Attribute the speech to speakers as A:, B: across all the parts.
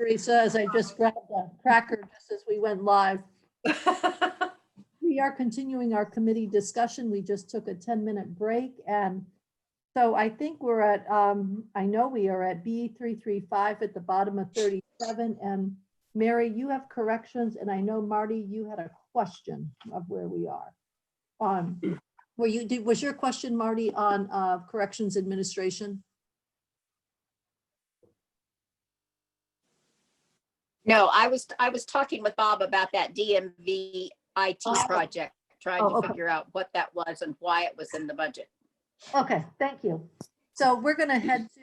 A: Teresa, as I just grabbed a cracker just as we went live. We are continuing our committee discussion. We just took a 10-minute break. And so I think we're at, I know we are at B335 at the bottom of 37. And Mary, you have corrections. And I know Marty, you had a question of where we are. Was your question, Marty, on corrections administration?
B: No, I was talking with Bob about that DMV IT project, trying to figure out what that was and why it was in the budget.
A: Okay, thank you. So we're going to head to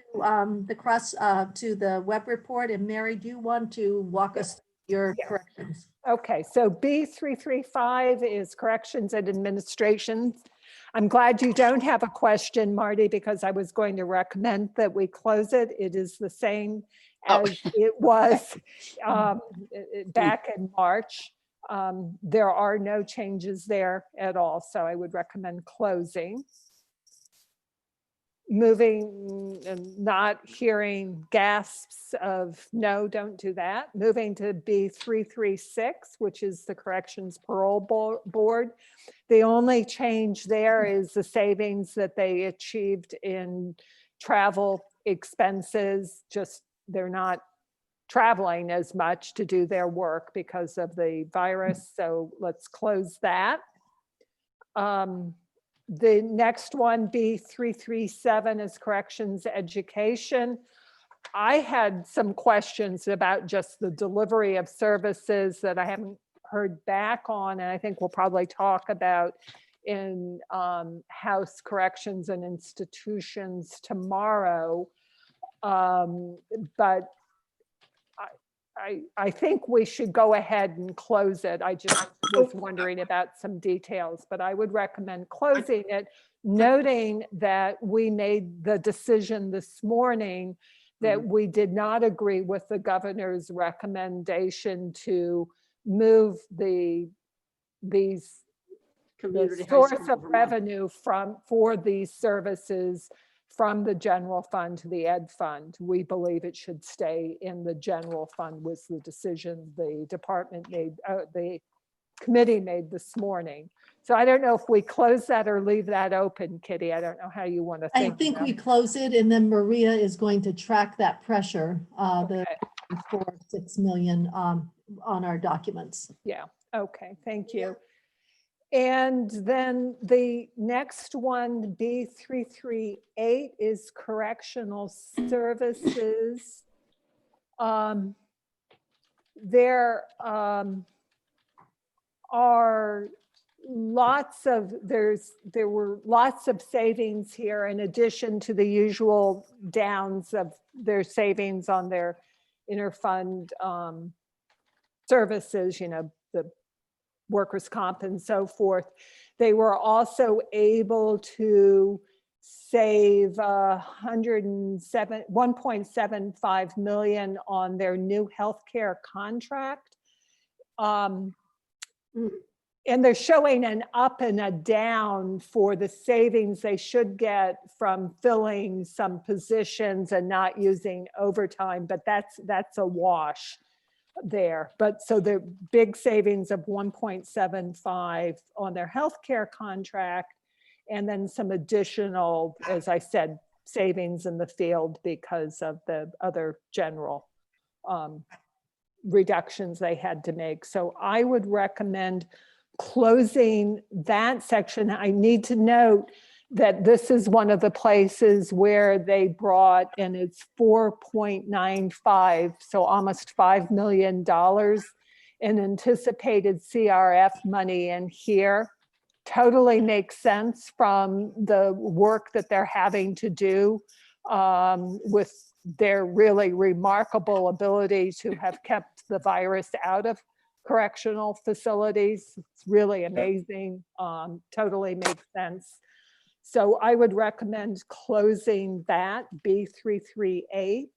A: to the web report. And Mary, do you want to walk us through your corrections?
C: Okay, so B335 is corrections and administrations. I'm glad you don't have a question, Marty, because I was going to recommend that we close it. It is the same as it was back in March. There are no changes there at all, so I would recommend closing. Moving and not hearing gasps of no, don't do that. Moving to B336, which is the Corrections Parole Board. The only change there is the savings that they achieved in travel expenses. Just they're not traveling as much to do their work because of the virus. So let's close that. The next one, B337, is corrections education. I had some questions about just the delivery of services that I haven't heard back on, and I think we'll probably talk about in House Corrections and Institutions tomorrow. But I think we should go ahead and close it. I just was wondering about some details, but I would recommend closing it, noting that we made the decision this morning that we did not agree with the governor's recommendation to move the source of revenue for these services from the general fund to the ed fund. We believe it should stay in the general fund, was the decision the department made, the committee made this morning. So I don't know if we close that or leave that open, Kitty. I don't know how you want to think.
A: I think we close it, and then Maria is going to track that pressure, the 4.6 million on our documents.
C: Yeah, okay, thank you. And then the next one, B338, is correctional services. There are lots of, there were lots of savings here in addition to the usual downs of their savings on their interfund services, you know, the workers' comp and so forth. They were also able to save 1.75 million on their new healthcare contract. And they're showing an up and a down for the savings they should get from filling some positions and not using overtime, but that's a wash there. But so the big savings of 1.75 on their healthcare contract, and then some additional, as I said, savings in the field because of the other general reductions they had to make. So I would recommend closing that section. I need to note that this is one of the places where they brought, and it's 4.95, so almost $5 million in anticipated CRF money in here. Totally makes sense from the work that they're having to do with their really remarkable ability to have kept the virus out of correctional facilities. It's really amazing. Totally makes sense. So I would recommend closing that, B338.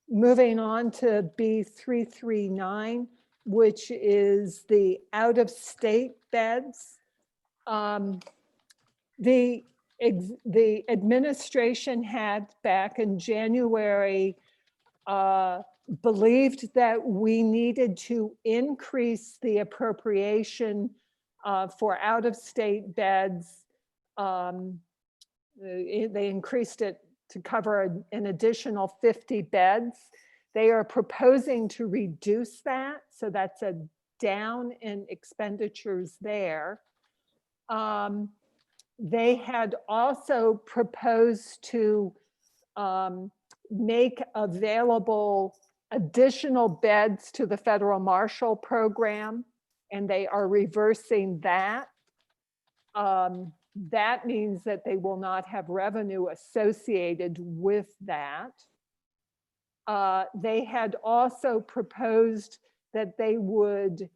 C: Moving on to B339, which is the out-of-state beds. The administration had back in January believed that we needed to increase the appropriation for out-of-state beds. They increased it to cover an additional 50 beds. They are proposing to reduce that, so that's a down in expenditures there. They had also proposed to make available additional beds to the federal marshal program, and they are reversing that. That means that they will not have revenue associated with that. They had also proposed that they would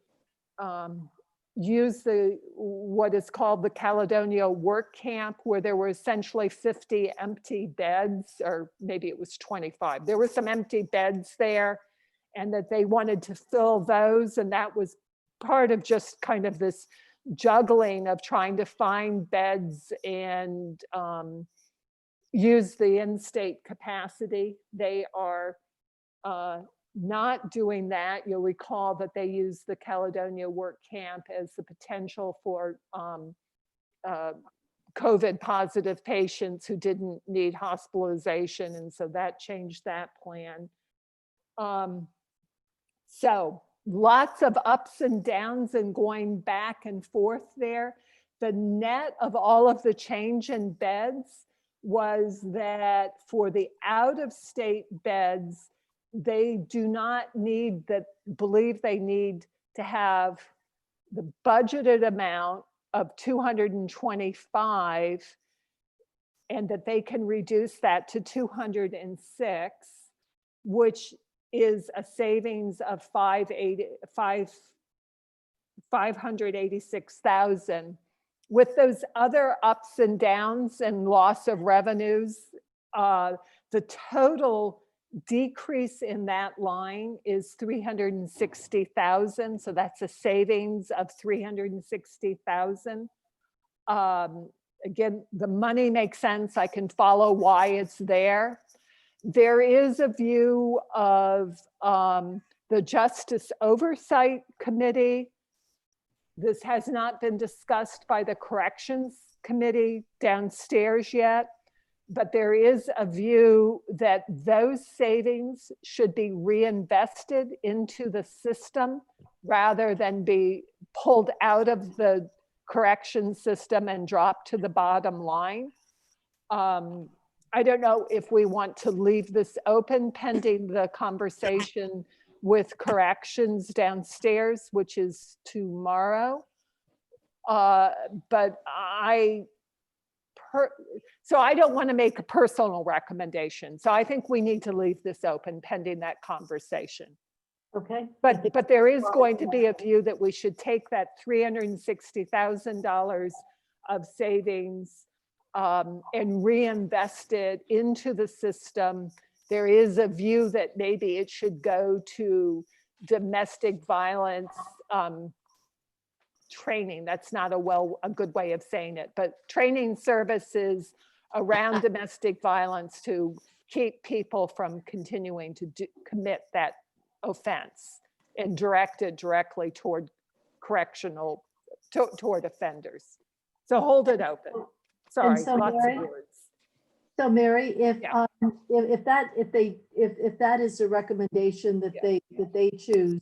C: use what is called the Caledonia Work Camp, where there were essentially 50 empty beds, or maybe it was 25. There were some empty beds there, and that they wanted to fill those, and that was part of just kind of this juggling of trying to find beds and use the in-state capacity. They are not doing that. You'll recall that they use the Caledonia Work Camp as the potential for COVID positive patients who didn't need hospitalization, and so that changed that plan. So lots of ups and downs and going back and forth there. The net of all of the change in beds was that for the out-of-state beds, they do not need that, believe they need to have the budgeted amount of 225, and that they can reduce that to 206, which is a savings of 586,000. With those other ups and downs and loss of revenues, the total decrease in that line is 360,000. So that's a savings of 360,000. Again, the money makes sense. I can follow why it's there. There is a view of the Justice Oversight Committee. This has not been discussed by the Corrections Committee downstairs yet, but there is a view that those savings should be reinvested into the system rather than be pulled out of the correction system and dropped to the bottom line. I don't know if we want to leave this open pending the conversation with corrections downstairs, which is tomorrow. But so I don't want to make a personal recommendation. So I think we need to leave this open pending that conversation.
A: Okay.
C: But there is going to be a view that we should take that $360,000 of savings and reinvest it into the system. There is a view that maybe it should go to domestic violence training. That's not a good way of saying it, but training services around domestic violence to keep people from continuing to commit that offense and direct it directly toward toward offenders. So hold it open. Sorry,
A: so
C: lots
A: Mary,
C: of words.
A: So Mary, if
C: Yeah.
A: if that is a recommendation that they choose,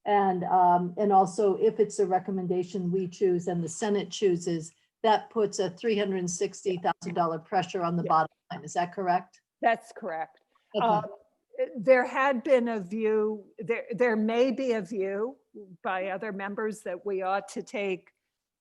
A: and also if it's a recommendation we choose and the Senate chooses, that puts a $360,000 pressure on the bottom line. Is that correct?
C: That's correct.
A: Okay.
C: There had been a view, there may be a view by other members that we ought to take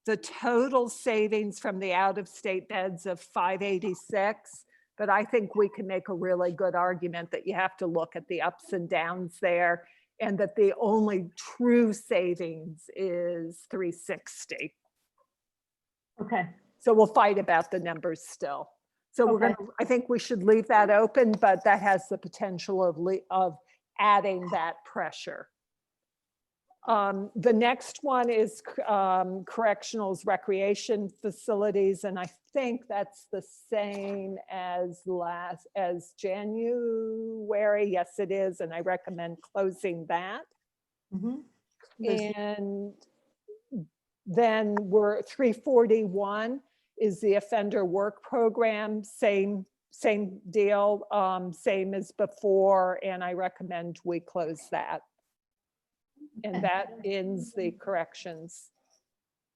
C: the total savings from the out-of-state beds of 586, but I think we can make a really good argument that you have to look at the ups and downs there, and that the only true savings is 360.
A: Okay.
C: So we'll fight about the numbers still. So we're
A: Okay.
C: going to, I think we should leave that open, but that has the potential of adding that pressure. The next one is correctionals recreation facilities, and I think that's the same as January. Yes, it is, and I recommend closing that.
A: Mhm.
C: And then we're 341 is the offender work program, same deal, same as before, and I recommend we close that. And
A: Okay.
C: that ends the corrections.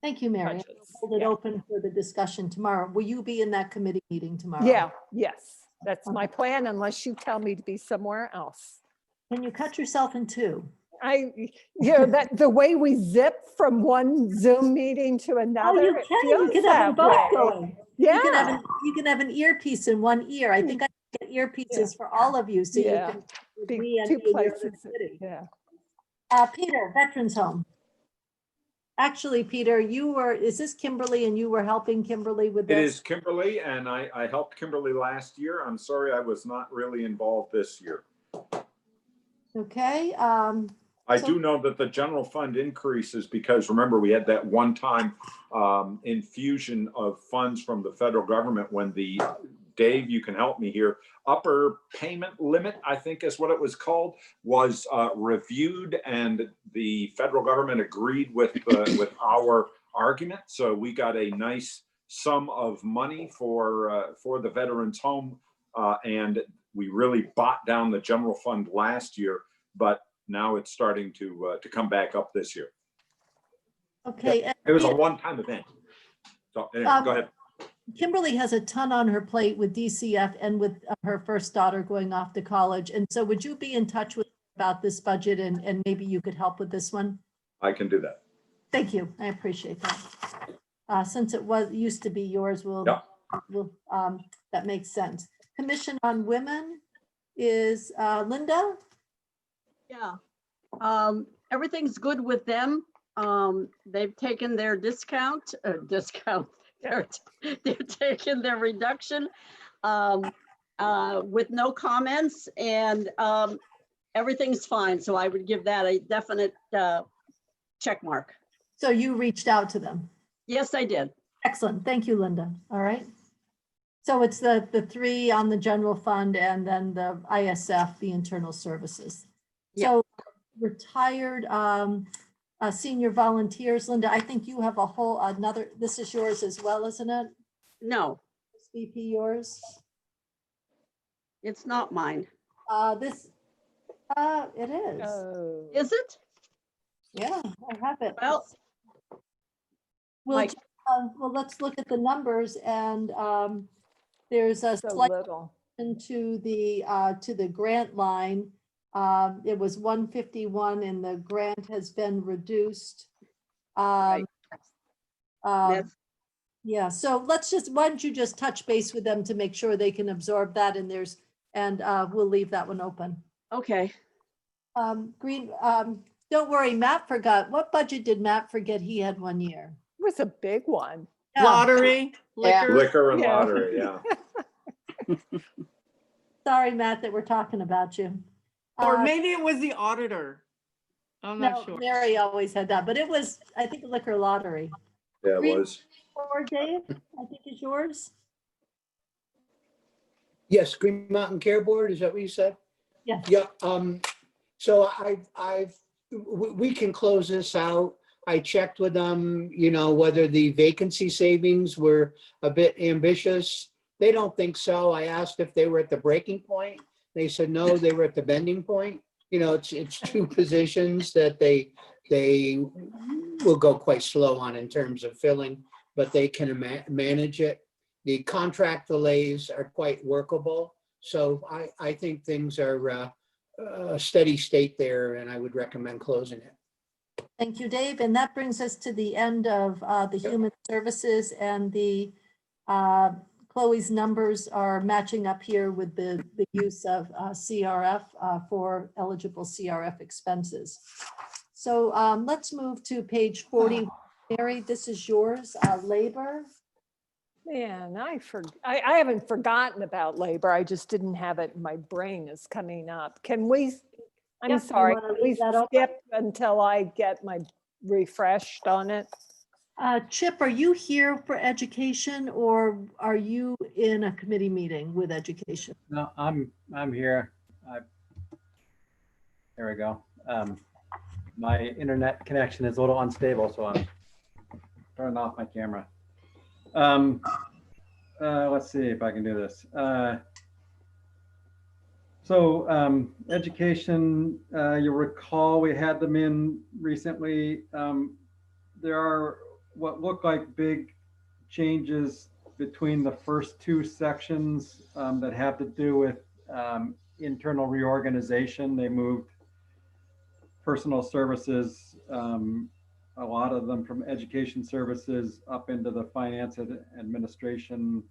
A: Thank you, Mary.
C: budgets.
A: Hold it
C: Yeah.
A: open for the discussion tomorrow. Will you be in that committee meeting tomorrow?
C: Yeah, yes, that's my plan unless you tell me to be somewhere else.
A: Can you cut yourself in two?
C: That the way we zip from one Zoom meeting to
A: Oh,
C: another,
A: you
C: it
A: can. You
C: feels
A: can have them
C: that
A: both
C: way.
A: going. You can have
C: Yeah,
A: you can have an earpiece in one ear. I think I get earpieces for all of you, so you
C: Yeah.
A: can with
C: be
A: me and
C: two
A: me in your other
C: places.
A: committee.
C: Yeah.
A: Peter, Veterans Home. Actually, Peter, is this Kimberly and you were helping Kimberly with
D: It
A: this?
D: is Kimberly, and I helped Kimberly last year. I'm sorry I was not really involved this year.
A: Okay,
D: I
A: So-
D: do know that the general fund increases because remember, we had that one-time infusion of funds from the federal government when the, Dave, you can help me here, upper payment limit, I think is what it was called, was reviewed, and the federal government agreed with our argument. So we got a nice sum of money for the Veterans Home, and we really bought down the general fund last year, but now it's starting to come back up this year.
A: okay. and
D: It was a
A: Peter,
D: one-time event. So anyway, go ahead.
A: Kimberly has a ton on her plate with DCF and with her first daughter going off to college. And so would you be in touch with her about this budget and maybe you could help with this one?
D: I can do that.
A: Thank you. I appreciate that. Since it used to be yours,
D: Yeah.
A: that makes sense. Commission on Women is Linda?
E: Yeah, everything's good with them. They've taken their discount, they're taking their reduction with no comments, and everything's fine. So I would give that a definite check mark.
A: So you reached out to them.
E: Yes, I did.
A: Excellent. Thank you, Linda. All right. So it's the three on the general fund and then the ISF, the internal services.
E: Yeah.
A: So retired senior volunteers, Linda, I think you have a whole this is yours as well, isn't it?
E: No,
A: VP yours?
E: it's not mine.
A: It is.
C: Oh.
E: Is it?
A: Yeah, I have it.
E: Well,
A: We'll,
E: Mike.
A: well, let's look at the numbers and there's a
C: So
A: slight
C: little.
A: to the grant line. It was 151 and the grant has been reduced.
E: Right. That's-
A: Yeah, so why don't you just touch base with them to make sure they can absorb that and we'll leave that one open.
E: Okay.
A: Green, don't worry, Matt forgot. What budget did Matt forget he had one year?
C: It was a big one.
A: Yeah.
F: Lottery,
B: Yeah.
F: liquor.
D: Liquor and
C: Yeah.
D: lottery, yeah.
A: Sorry, Matt, that we're talking about you.
F: Or maybe it was the auditor. I'm
A: No,
F: not sure.
A: Mary always had that, but it was, I think, liquor lottery.
D: Yeah, it
A: Green-
D: was.
A: Or Dave, I think is yours.
G: Yes, Green Mountain Care Board, is that what you said?
A: Yes.
G: Yep, so we can close this out. I checked with them, whether the vacancy savings were a bit ambitious. They don't think so. I asked if they were at the breaking point. They said, no, they were at the bending point. It's two positions that they will go quite slow on in terms of filling, but they can manage it. The contract delays are quite workable. So I think things are a steady state there, and I would recommend closing it.
A: Thank you, Dave. And that brings us to the end of the
G: Yep.
A: human services and the Chloe's numbers are matching up here with the use of CRF for eligible CRF expenses. So let's move to page 40. Mary, this is yours, labor.
C: Man, I haven't forgotten about labor. I just didn't have it in my brain as coming up. I'm
A: Yep, you
C: sorry,
A: wanna
C: can
A: leave
C: we
A: that open?
C: skip until I get my refreshed on it?
A: Chip, are you here for education or are you in a committee meeting with education?
H: No, I'm here. There we go. My internet connection is a little unstable, so I'm turning off my camera. Let's see if I can do this. Education, you'll recall we had them in recently. There are what look like big changes between the first two sections that have to do with internal reorganization. They moved personal services, a lot of them from education services up into the finance and administration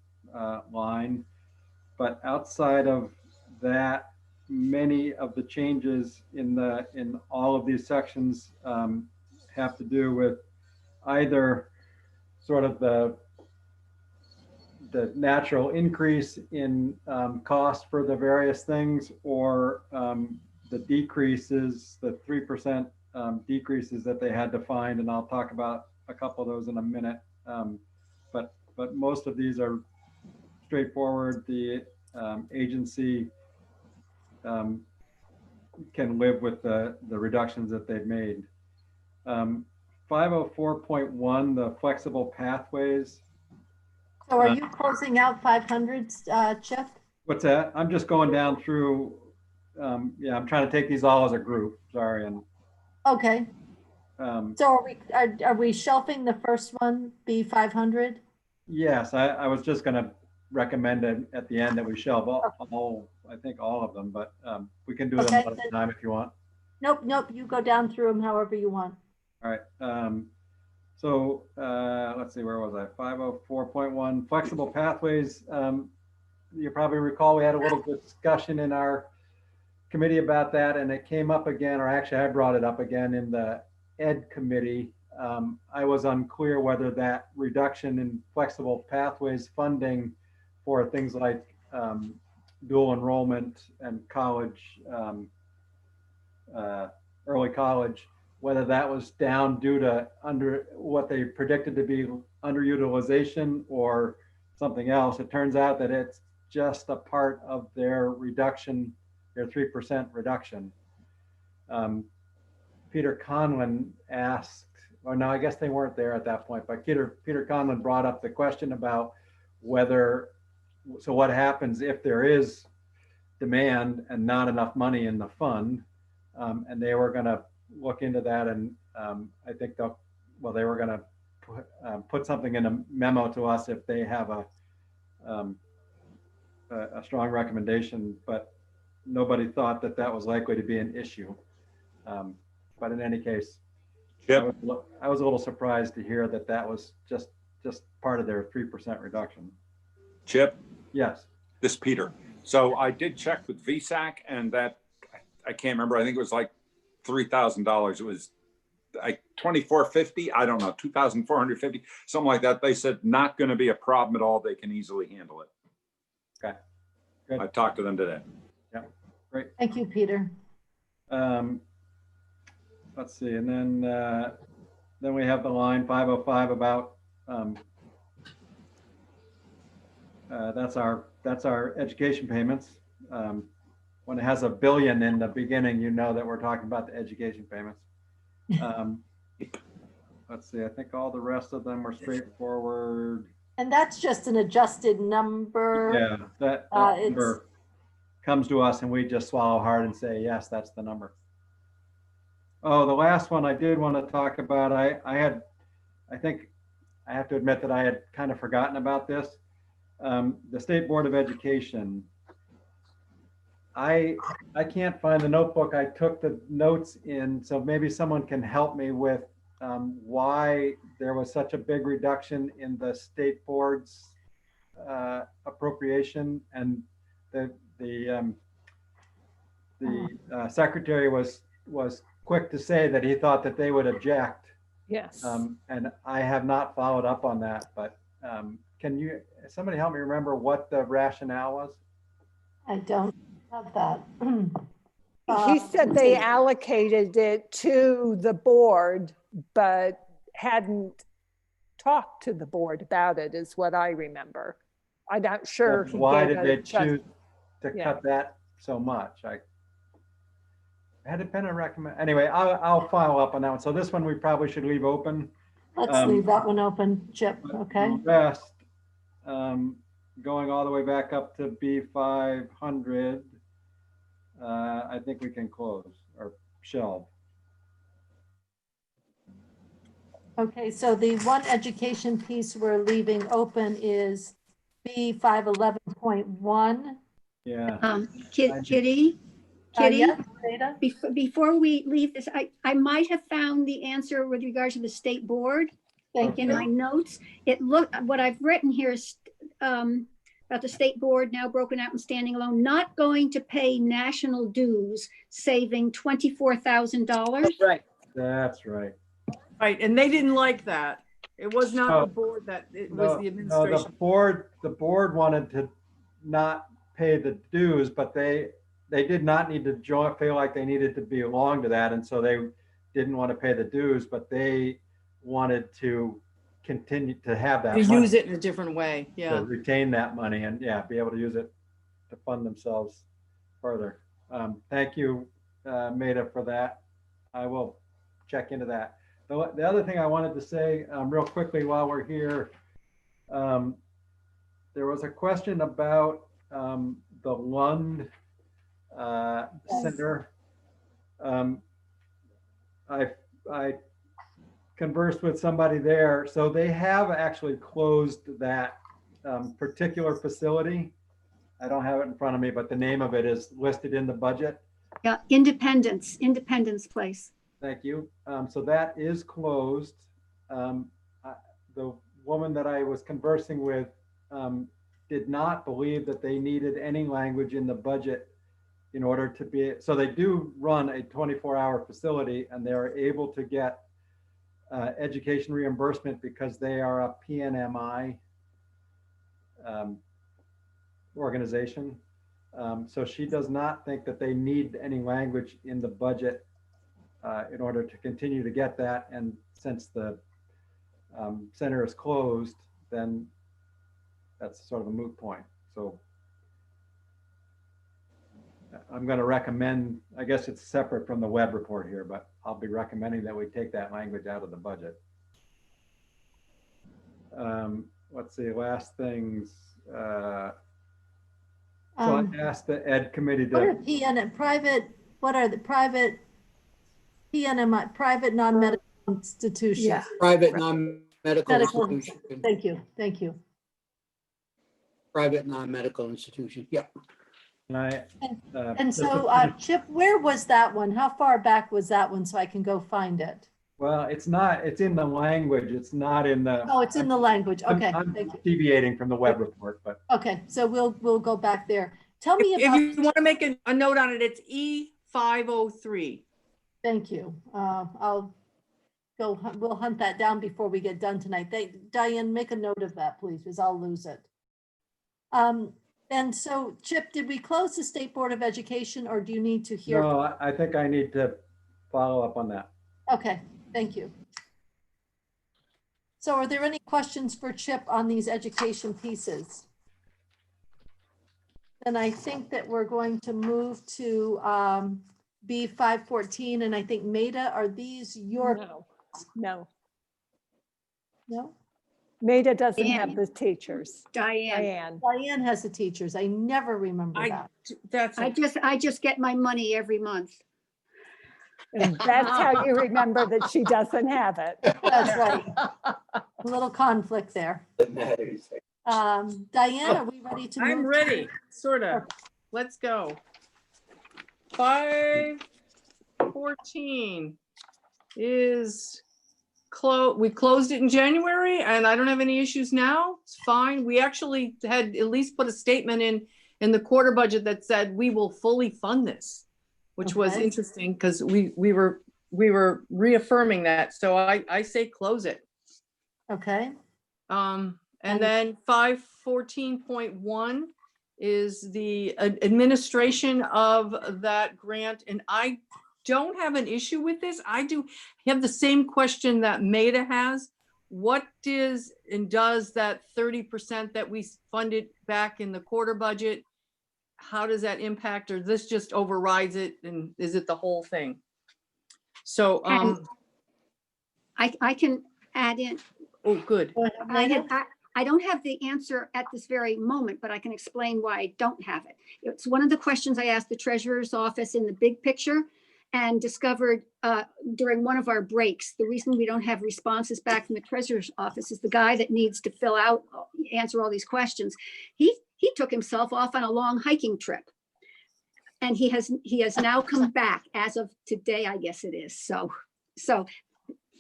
H: line. But outside of that, many of the changes in all of these sections have to do with either sort of the natural increase in cost for the various things, or the decreases, the 3% decreases that they had to find, and I'll talk about a couple of those in a minute. But most of these are straightforward. The agency can live with the reductions that they've made. 504.1, the flexible pathways.
A: So are you closing out 500s, Chip?
H: What's that? I'm just going down through, yeah, I'm trying to take these all as a group, sorry. And
A: Okay, so are we shelving the first one, B500?
H: yes, I was just gonna recommend at the end that we shelve all, I think all of them, but we can do them
A: Okay,
H: one at a time if you want.
A: Nope, you go down through them however you want.
H: All right. Let's see, where was I? 504.1 flexible pathways. You probably recall we had a little discussion in our committee about that, and it came up again, or actually I brought it up again in the Ed committee. I was unclear whether that reduction in flexible pathways funding for things like dual enrollment and college, early college, whether that was down due to what they predicted to be underutilization or something else. It turns out that it's just a part of their reduction, their 3% reduction. Peter Conlon asked, or no, I guess they weren't there at that point, but Peter Conlon brought up the question about whether, so what happens if there is demand and not enough money in the fund? And they were going to look into that, and I think they were going to put something in a memo to us if they have a strong recommendation, but nobody thought that that was likely to be an issue. But in any case,
D: Chip,
H: I was a little surprised to hear that that was just part of their 3% reduction.
D: Chip,
H: Yes.
D: this is Peter. So I did check with VSAC, and that, I can't remember, I think it was like $3,000. It was like $2,450, I don't know, $2,450, something like that. They said not going to be a problem at all. They can easily handle it.
H: Okay. Good.
D: I talked to them today.
H: Yeah. Great.
A: Thank you, Peter.
H: Let's see, and then we have the line 505 about that's our education payments. When it has $1 billion in the beginning, you know that we're talking about the education payments. Let's see, I think all the rest of them are straightforward.
A: And that's just an adjusted number.
H: Yeah, that number comes to us and we just swallow hard and say, yes, that's the number. Oh, the last one I did want to talk about, I think I have to admit that I had kind of forgotten about this. The State Board of Education. I can't find the notebook I took the notes in, so maybe someone can help me with why there was such a big reduction in the state board's appropriation, and the secretary was quick to say that he thought that they would object.
C: Yes.
H: And I have not followed up on that, but can somebody help me remember what the rationale was?
A: I don't have that.
C: He said they allocated it to the board, but hadn't talked to the board about it, is what I remember. I'm not sure. he
H: Why
C: gave
H: did they
C: a just-
H: choose to
C: yeah.
H: cut that so much? Had it been a recommend, anyway, I'll follow up on that one. So this one we probably should leave open.
A: Let's leave that one open, Chip, okay?
H: The rest, going all the way back up to B500, I think we can close or shelve.
A: Okay, so the one education piece we're leaving open is B511.1.
H: Yeah.
I: Kitty,
A: Yeah, Rita?
I: before we leave this, I might have found the answer with regard to the state board
A: Thank
I: in
A: you.
I: my notes. What I've written here is about the state board now broken out and standing alone, not going to pay national dues, saving $24,000.
B: Right.
H: That's right.
F: Right, and they didn't like that. It was not
H: Oh.
F: the board that, it was the
H: No,
F: administration.
H: the board wanted to not pay the dues, but they did not need to join, feel like they needed to belong to that. And so they didn't want to pay the dues, but they wanted to continue to have that.
F: To
H: money,
F: use it in a different way,
H: to
F: yeah.
H: retain that money and be able to use it to fund themselves further. Thank you, Maida, for that. I will check into that. The other thing I wanted to say real quickly while we're here, there was a question about the Lund Center. I conversed with somebody there. So they have actually closed that particular facility. I don't have it in front of me, but the name of it is listed in the budget.
I: Yeah, Independence Place.
H: Thank you. So that is closed. The woman that I was conversing with did not believe that they needed any language in the budget in order to be, so they do run a 24-hour facility and they're able to get education reimbursement because they are a PNMI organization. So she does not think that they need any language in the budget in order to continue to get that. And since the center is closed, then that's sort of a moot point. So I'm going to recommend, I guess it's separate from the web report here, but I'll be recommending that we take that language out of the budget. Let's see, last things. So I asked the Ed committee
A: What are
H: to,
A: the private PNMI, private non-medical institutions?
C: Yeah.
G: Private non-medical
A: Medical.
G: institution,
A: Thank you, thank you.
G: private non-medical institution. Yep.
H: and I,
A: And
H: this
A: so,
H: is-
A: Chip, where was that one? How far back was that one so I can go find it?
H: well, it's not, it's in the language. It's not in the.
A: Oh, it's in the language. Okay,
H: I'm
A: thank you.
H: deviating from the web report, but
A: Okay, so we'll go back there. Tell me
F: If
A: about,
F: you want to make a note on it, it's E503.
A: thank you. We'll hunt that down before we get done tonight. Diane, make a note of that, please, because I'll lose it. And so, Chip, did we close the State Board of Education or do you need to hear?
H: no, I think I need to follow up on that.
A: Okay, thank you. So are there any questions for Chip on these education pieces? Then I think that we're going to move to B514, and I think Maida, are these your,
C: No,
A: no?
C: Maida doesn't have the teachers.
I: Diane,
A: Diane has the teachers. I never remember that.
F: That's,
I: I just get my money every month.
C: And that's how you remember that she doesn't have it.
A: That's right. A little conflict there. Diane, are we ready to move?
F: I'm ready, sort of. Let's go. 514 is we closed it in January and I don't have any issues now. It's fine. We actually had at least put a statement in the quarter budget that said we will fully fund this, which was
A: Okay.
F: interesting because we were reaffirming that. So I say close it.
A: Okay,
F: And then 514.1 is the administration of that grant. And I don't have an issue with this. I do have the same question that Maida has. What is and does that 30% that we funded back in the quarter budget, how does that impact, or this just overrides it, and is it the whole thing? So
I: I can add in.
F: oh, good.
I: I don't have the answer at this very moment, but I can explain why I don't have it. It's one of the questions I asked the treasurer's office in the big picture and discovered during one of our breaks. The reason we don't have responses back from the treasurer's office is the guy that needs to fill out, answer all these questions. He took himself off on a long hiking trip. And he has now come back as of today, I guess it is. So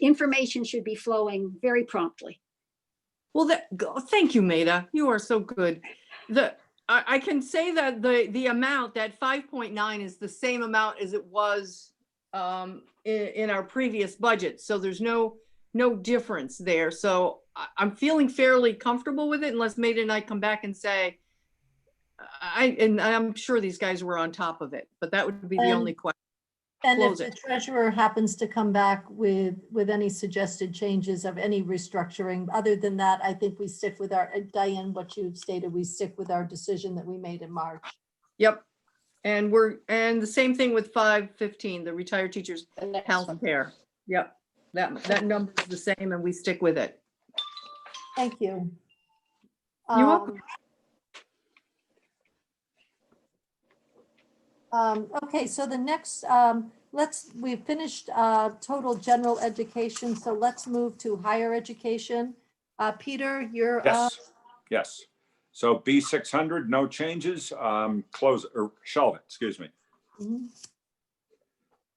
I: information should be flowing very promptly.
F: Well, thank you, Maida. You are so good. I can say that the amount, that 5.9 is the same amount as it was in our previous budget. So there's no difference there. So I'm feeling fairly comfortable with it, unless Maida and I come back and say, and I'm sure these guys were on top of it, but that would be the only question.
A: And if the treasurer happens to come back with any suggested changes of any restructuring, other than that, I think we stick with our, Diane, what you stated, we stick with our decision that we made in March.
F: Yep. And the same thing with 515, the retired teachers health care. Yep. That number is the same and we stick with it.
A: Thank you.
F: You're welcome.
A: Okay, so the next, we've finished total general education, so let's move to higher education. Peter, you're
D: Yes. So B600, no changes, close or shelve it, excuse me.
A: Mhm.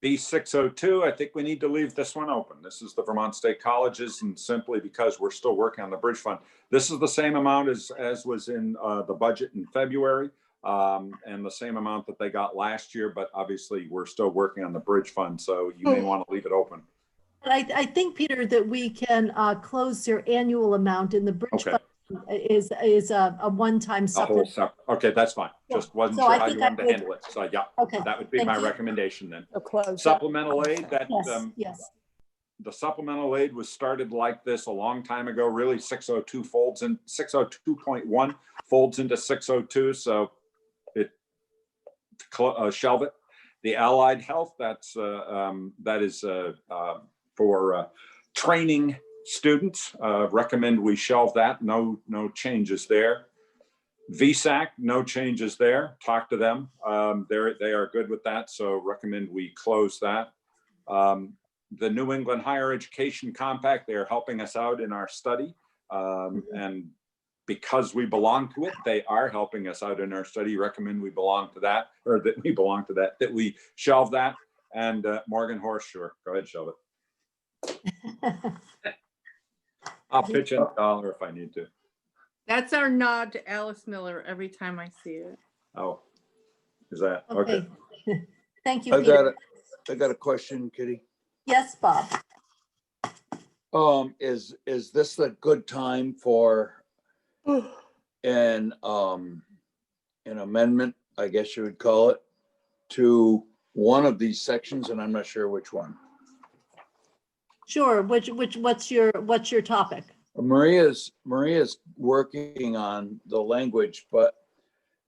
D: B602, I think we need to leave this one open. This is the Vermont State Colleges, and simply because we're still working on the bridge fund. This is the same amount as was in the budget in February. And the same amount that they got last year, but obviously we're still working on the bridge fund, so you may want to leave it open.
A: I think, Peter, that we can close their annual amount in the bridge fund is a one-time supplement.
D: Okay, that's fine. Just wasn't sure how you wanted to handle it. So yeah,
A: okay,
D: that would be my recommendation then. Supplemental aid, that
A: yes.
D: The supplemental aid was started like this a long time ago. Really, 602 folds in 602.1 folds into 602. So shelve it. The allied health, that is for training students. Recommend we shelve that. No changes there. VSAC, no changes there. Talk to them. They are good with that. So recommend we close that. The New England Higher Education Compact, they are helping us out in our study. And because we belong to it, they are helping us out in our study. Recommend we belong to that, or that we belong to that, that we shelve that. And Morgan Horse, sure, go ahead, shelve it. I'll pitch in $1 if I need to.
F: That's our nod to Alice Miller every time I see it.
D: Oh, is that okay?
A: Thank you, Peter.
J: I got a question, Kitty.
A: Yes, Bob.
J: Is this a good time for an amendment, I guess you would call it, to one of these sections, and I'm not sure which one.
A: Sure. What's your topic?
J: Maria's working on the language, but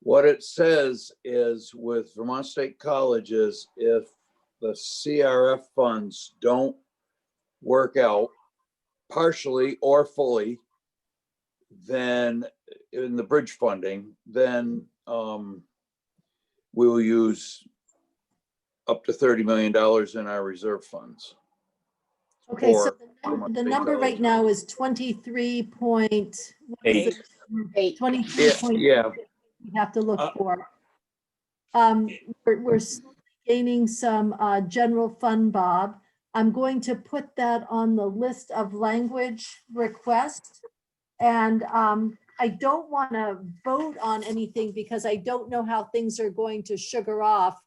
J: what it says is with Vermont State Colleges, if the CRF funds don't work out partially or fully, then in the bridge funding, then we will use up to $30 million in our reserve funds.
A: Okay, so the number right now is 23.8. 23.8.
J: Yeah.
A: We have to look for. We're gaining some general fund, Bob. I'm going to put that on the list of language requests. And I don't want to vote on anything because I don't know how things are going to sugar off,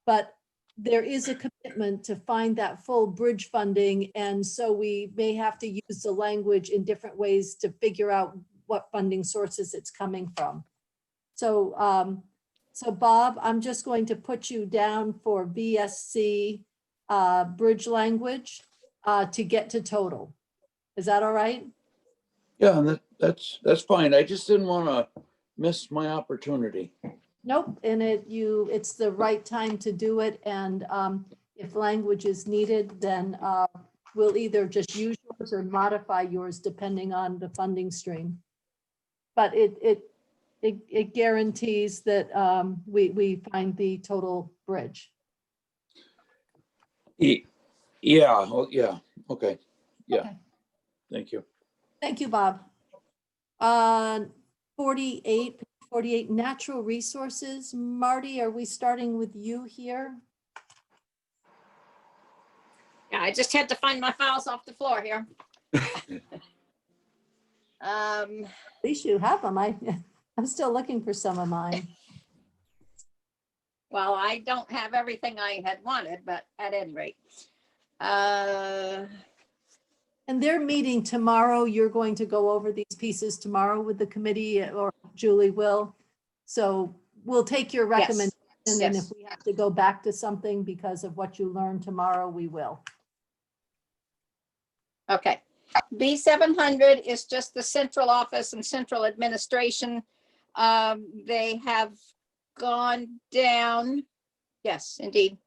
A: but there is a commitment to find that full bridge funding. And so we may have to use the language in different ways to figure out what funding sources it's coming from. So, so Bob, I'm just going to put you down for BSC bridge language to get to total. Is that all right?
J: Yeah, that's fine. I just didn't want to miss my opportunity.
A: Nope, and it's the right time to do it, and if language is needed, then we'll either just use yours or modify yours depending on the funding stream. But it guarantees that we find the total bridge.
J: Yeah, oh, yeah, okay, yeah,
A: Okay.
J: thank you.
A: Thank you, Bob. 48 natural resources. Marty, are we starting with you here?
B: Yeah, I just had to find my files off the floor here.
A: At least you have them. I'm still looking for some of mine.
B: Well, I don't have everything I had wanted, but at any rate.
A: And they're meeting tomorrow. You're going to go over these pieces tomorrow with the committee, or Julie will. So we'll take your recommendation, and if
B: yes.
A: we have to go back to something because of what you learned tomorrow, we will.
B: Okay. B700 is just the central office and central administration. They have gone down. Yes, indeed.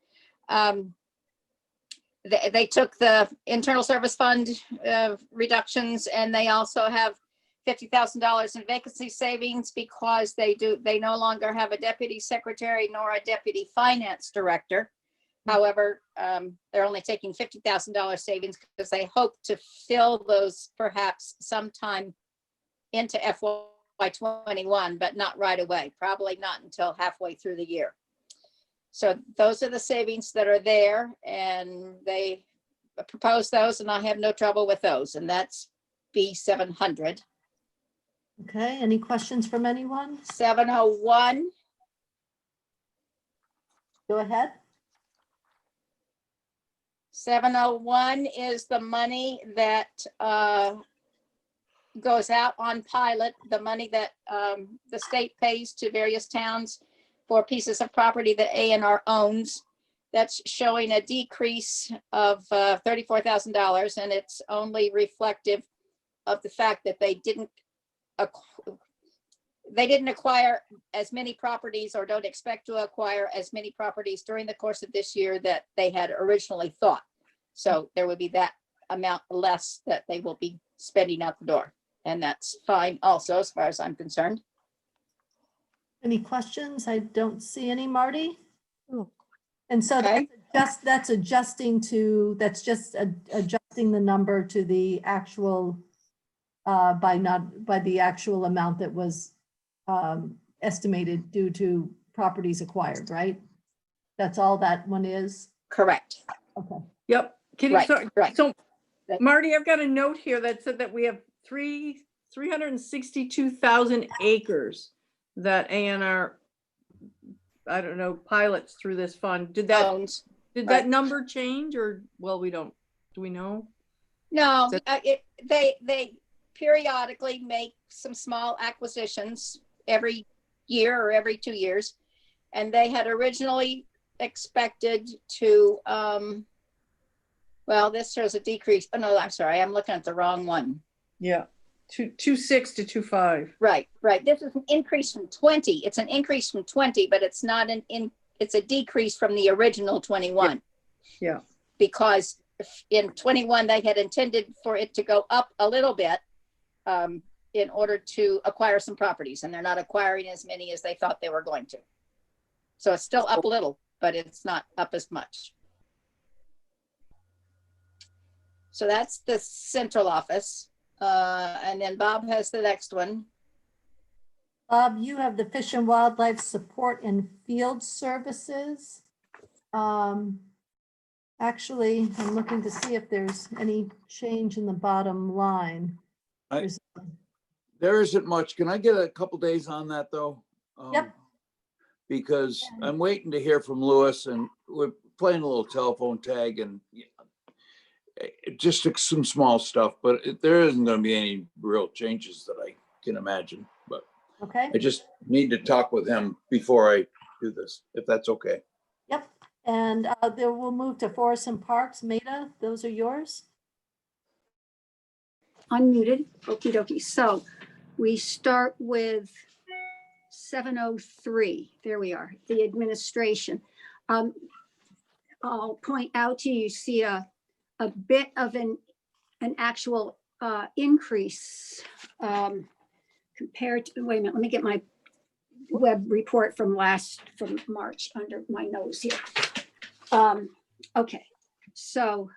B: They took the internal service fund reductions, and they also have $50,000 in vacancy savings because they no longer have a deputy secretary nor a deputy finance director. However, they're only taking $50,000 savings because they hope to fill those perhaps sometime into FY21, but not right away, probably not until halfway through the year. So those are the savings that are there, and they propose those, and I have no trouble with those, and that's B700.
A: Okay, any questions from anyone?
B: 701.
A: Go ahead.
B: 701 is the money that goes out on pilot, the money that the state pays to various towns for pieces of property that A&R owns. That's showing a decrease of $34,000, and it's only reflective of the fact that they didn't acquire as many properties, or don't expect to acquire as many properties during the course of this year that they had originally thought. So there would be that amount less that they will be spending out the door. And that's fine also, as far as I'm concerned.
A: Any questions? I don't see any, Marty.
C: Oh.
A: And so
B: Okay.
A: that's adjusting the number to the actual by the actual amount that was estimated due to properties acquired, right? That's all that one is?
B: Correct.
A: Okay.
F: Yep. Can you,
B: Right,
F: so,
B: right.
F: so Marty, I've got a note here that said that we have 362,000 acres that A&R, I don't know, pilots through this fund. Did that
B: Owns.
F: Did
B: Right.
F: that number change, or, well, we don't, do we know?
B: No,
F: So-
B: they periodically make some small acquisitions every year or every 2 years. And they had originally expected to, well, this shows a decrease. Oh, no, I'm sorry. I'm looking at the wrong one.
F: Yeah, 2.6 to 2.5.
B: Right, right. This is an increase from 20. It's an increase from 20, but it's not it's a decrease from the original 21.
F: Yeah.
B: Because in 21, they had intended for it to go up a little bit in order to acquire some properties, and they're not acquiring as many as they thought they were going to. So it's still up a little, but it's not up as much. So that's the central office. And then Bob has the next one.
A: Bob, you have the Fish and Wildlife Support and Field Services. Actually, I'm looking to see if there's any change in the bottom line.
J: There isn't much. Can I get a couple days on that, though?
A: Yep.
J: Because I'm waiting to hear from Lewis, and we're playing a little telephone tag, and just some small stuff, but there isn't going to be any real changes that I can imagine. But
A: Okay,
J: I just need to talk with him before I do this, if that's okay.
A: yep. And then we'll move to Forests and Parks. Maida, those are yours.
I: Unmuted. Okie dokie. So we start with 703. There we are, the administration. I'll point out to you, you see a bit of an actual increase compared to, wait a minute, let me get my web report from March under my nose here. Okay, so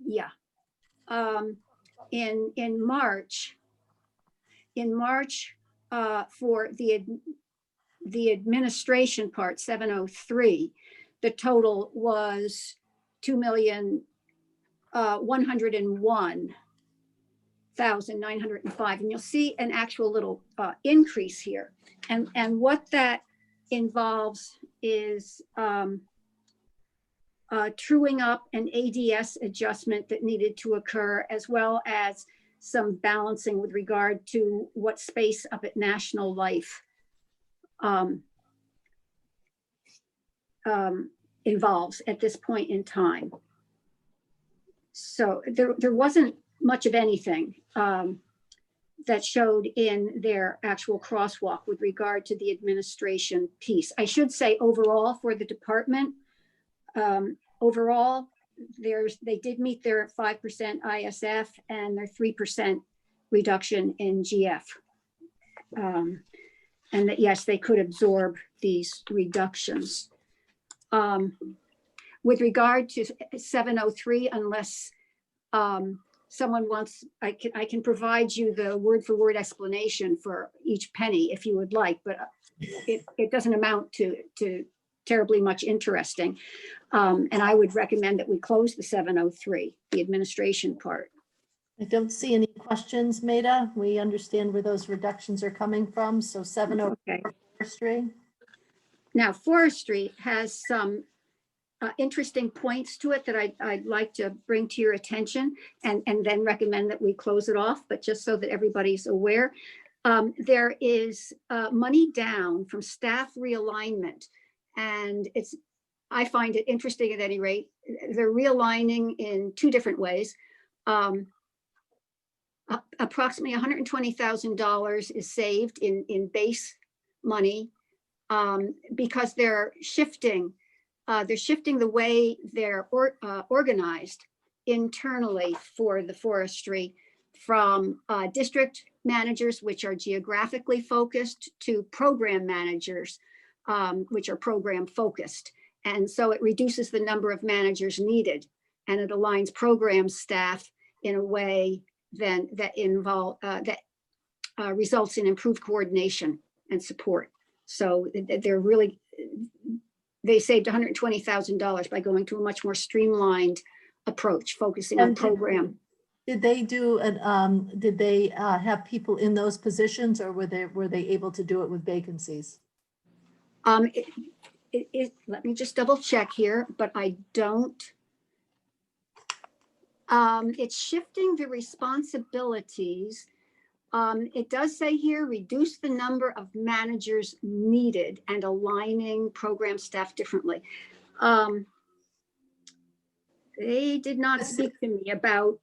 I: yeah. In March, for the administration part, 703, the total was 2,101,905, and you'll see an actual little increase here. And what that involves is truing up an ADS adjustment that needed to occur, as well as some balancing with regard to what space up at National Life involves at this point in time. So there wasn't much of anything that showed in their actual crosswalk with regard to the administration piece. I should say overall for the department, overall, they did meet their 5% ISF and their 3% reduction in GF. And that, yes, they could absorb these reductions. With regard to 703, unless someone wants, I can provide you the word for word explanation for each penny if you would like, but it doesn't amount to terribly much interesting. And I would recommend that we close the 703, the administration part.
A: I don't see any questions, Maida. We understand where those reductions are coming from. So 704
I: Okay.
A: forestry.
I: Now, forestry has some interesting points to it that I'd like to bring to your attention and then recommend that we close it off, but just so that everybody's aware. There is money down from staff realignment, and I find it interesting at any rate. They're realigning in two different ways. Approximately $120,000 is saved in base money because they're shifting the way they're organized internally for the forestry from district managers, which are geographically focused, to program managers, which are program focused. And so it reduces the number of managers needed, and it aligns program staff in a way then that results in improved coordination and support. So they saved $120,000 by going to a much more streamlined approach, focusing on program.
A: Did they do did they have people in those positions, or were they able to do it with vacancies?
I: Let me just double check here, but I don't. It's shifting the responsibilities. It does say here, reduce the number of managers needed and aligning program staff differently. They did not speak to me about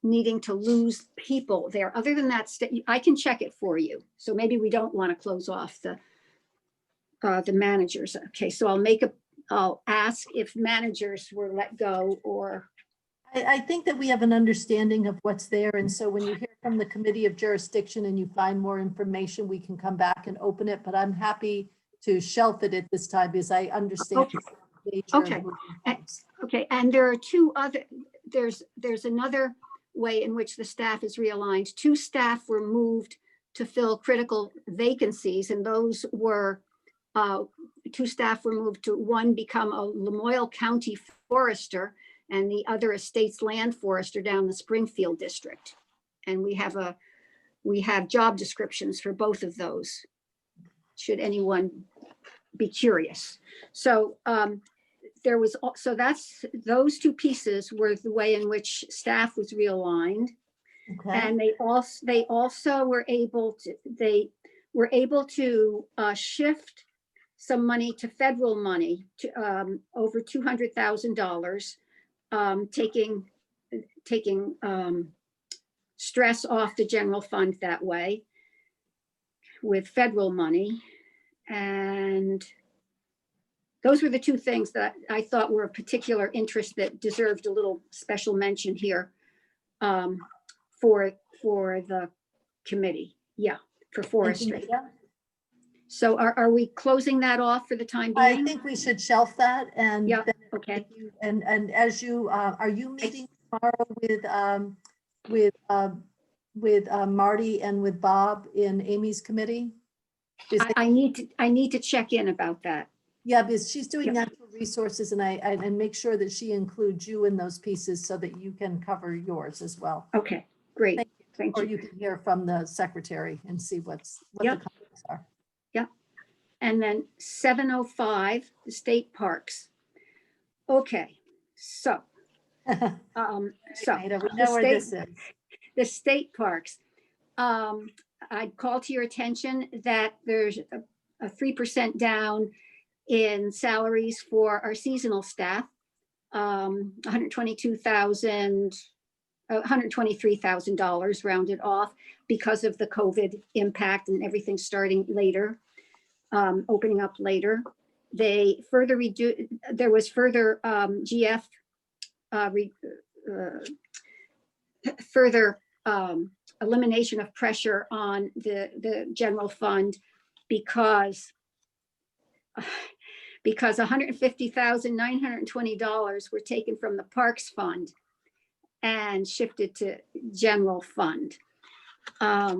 I: needing to lose people there. Other than that, I can check it for you. So maybe we don't want to close off the managers. Okay, so I'll ask if managers were let go or.
A: I think that we have an understanding of what's there. And so when you hear from the Committee of Jurisdiction and you find more information, we can come back and open it, but I'm happy to shelf it at this time because I understand.
I: Okay. Okay, and there are two other, there's another way in which the staff is realigned. 2 staff were moved to fill critical vacancies, and those were 2 staff were moved to, one become a Lamoille County forester and the other a state's land forester down the Springfield district. And we have job descriptions for both of those, should anyone be curious. So those 2 pieces were the way in which staff was realigned.
A: Okay.
I: And they also were able to shift some money to federal money to over $200,000, taking stress off the general fund that way with federal money. And those were the two things that I thought were of particular interest that deserved a little special mention here for the committee. Yeah, for
A: Thank you,
I: forestry.
A: Nita.
I: So are we closing that off for the time
A: I
I: being?
A: think we should shelf that and.
I: Yeah,
A: then
I: okay.
A: if you- And as you, are you meeting tomorrow with Marty and with Bob in Amy's committee?
I: I need to check in about that.
A: Yeah, because she's doing
I: Yep.
A: natural resources and make sure that she includes you in those pieces so that you can cover yours as well.
I: Okay, great.
A: Thank
I: Thank
A: Or
I: you.
A: you can hear from the secretary and see what the
I: Yep.
A: comments are.
I: And then 705, the state parks. Okay, so,
A: Nita, we know where this is.
I: the state parks. I'd call to your attention that there's a 3% down in salaries for our seasonal staff. $123,000 rounded off because of the COVID impact and everything starting later, opening up later. They further there was further GF further elimination of pressure on the general fund because $150,920 were taken from the Parks Fund and shifted to general fund. I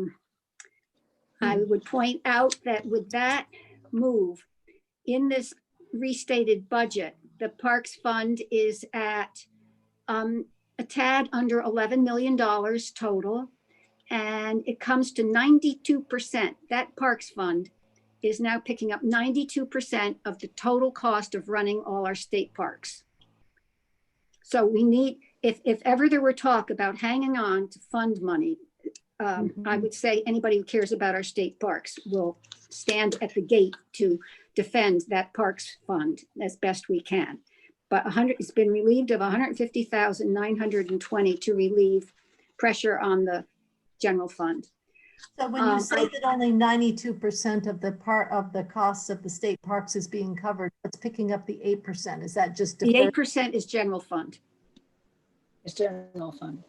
I: would point out that with that move in this restated budget, the Parks Fund is at a tad under $11 million total, and it comes to 92%. That Parks Fund is now picking up 92% of the total cost of running all our state parks. So we need, if ever there were talk about hanging on to fund money, I would say anybody who cares about our state parks will stand at the gate to defend that Parks Fund as best we can. But it's been relieved of $150,920 to relieve pressure on the general fund.
A: So when you say that only 92% of the costs of the state parks is being covered, what's picking up the 8%? Is that just
I: The
A: deferred?
I: 8% is general fund.
E: It's general fund.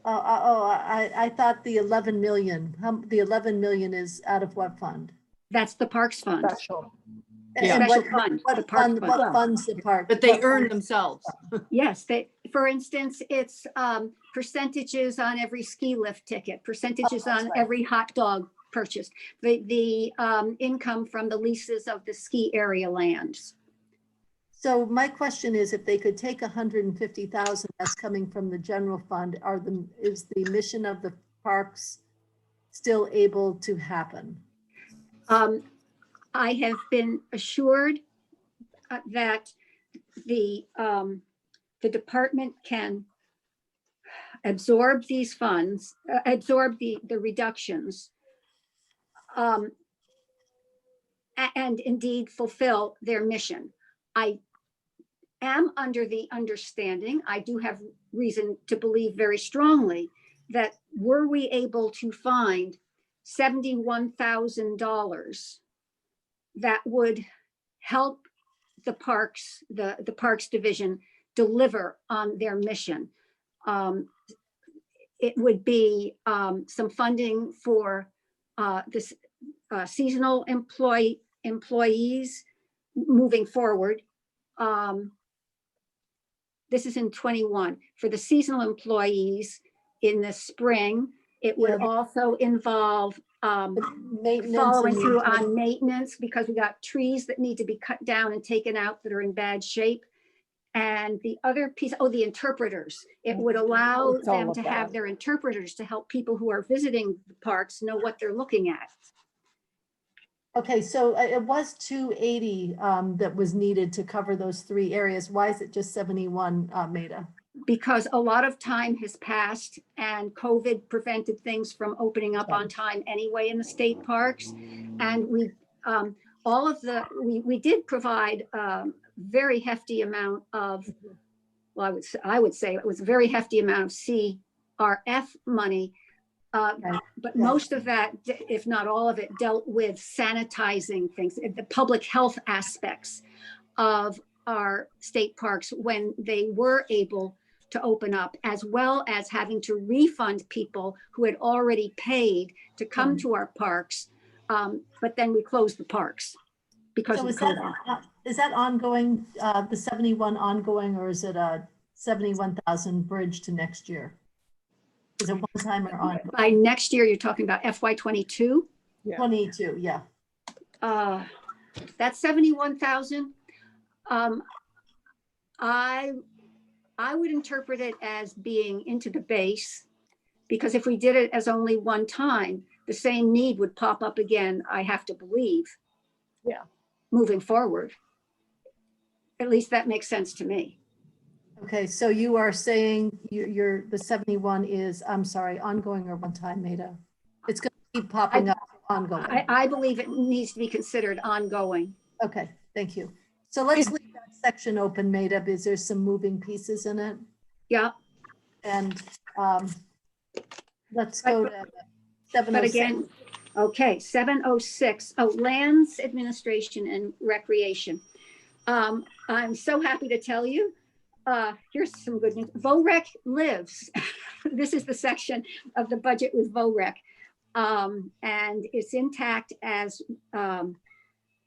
A: I thought the 11 million, the 11 million is out of what fund?
I: That's the Parks Fund.
C: Special.
A: And
I: Special
A: what-
I: fund,
A: what
I: the Parks Fund.
A: What funds the park?
F: But they
A: what
F: earn
A: funds-
F: themselves.
I: Yes, for instance, it's percentages on every ski lift ticket, percentages
A: that's
I: on
A: right.
I: every hot dog purchase, the income from the leases of the ski area lands.
A: So my question is, if they could take 150,000 that's coming from the general fund, is the mission of the parks still able to happen?
I: I have been assured that the department can absorb these funds, absorb the reductions, and indeed fulfill their mission. I am under the understanding, I do have reason to believe very strongly, that were we able to find $71,000 that would help the parks, the Parks Division deliver on their mission. It would be some funding for this seasonal employees moving forward. This is in 21. For the seasonal employees in the spring, it would
A: Yeah.
I: also involve
A: Maintenance.
I: following
A: and
I: through
A: utility-
I: on maintenance because we got trees that need to be cut down and taken out that are in bad shape. And the other piece, the interpreters. It would allow
C: It's all
I: them
C: of
I: to have
C: that.
I: their interpreters to help people who are visiting the parks know what they're looking at.
A: Okay, so it was 280 that was needed to cover those three areas. Why is it just 71, Maida?
I: because a lot of time has passed and COVID prevented things from opening up on time anyway in the state parks. And we, we did provide very hefty amount of, well, I would say it was a very hefty amount of CRF money. But most of that, if not all of it, dealt with sanitizing things, the public health aspects of our state parks when they were able to open up, as well as having to refund people who had already paid to come to our parks. But then we closed the parks because
A: So
I: of COVID.
A: is that ongoing, the 71 ongoing, or is it a 71,000 bridge to next year? Is it one time or on?
I: By next year, you're talking about FY22?
A: 22, yeah.
I: That's 71,000. I would interpret it as being into the base, because if we did it as only one time, the same need would pop up again, I have to believe.
C: Yeah.
I: Moving forward. At least that makes sense to me.
A: Okay, so you are saying the 71 is, I'm sorry, ongoing or one time, Maida? It's going to keep popping up ongoing.
I: I believe it needs to be considered ongoing.
A: Okay, thank you. So let's leave that section open, Maida, because there's some moving pieces in it.
I: Yeah.
A: And let's go to 706.
I: But again, okay, 706. Oh, lands administration and recreation. I'm so happy to tell you, here's some good news. VOREC lives. This is the section of the budget with VOREC. And it's intact as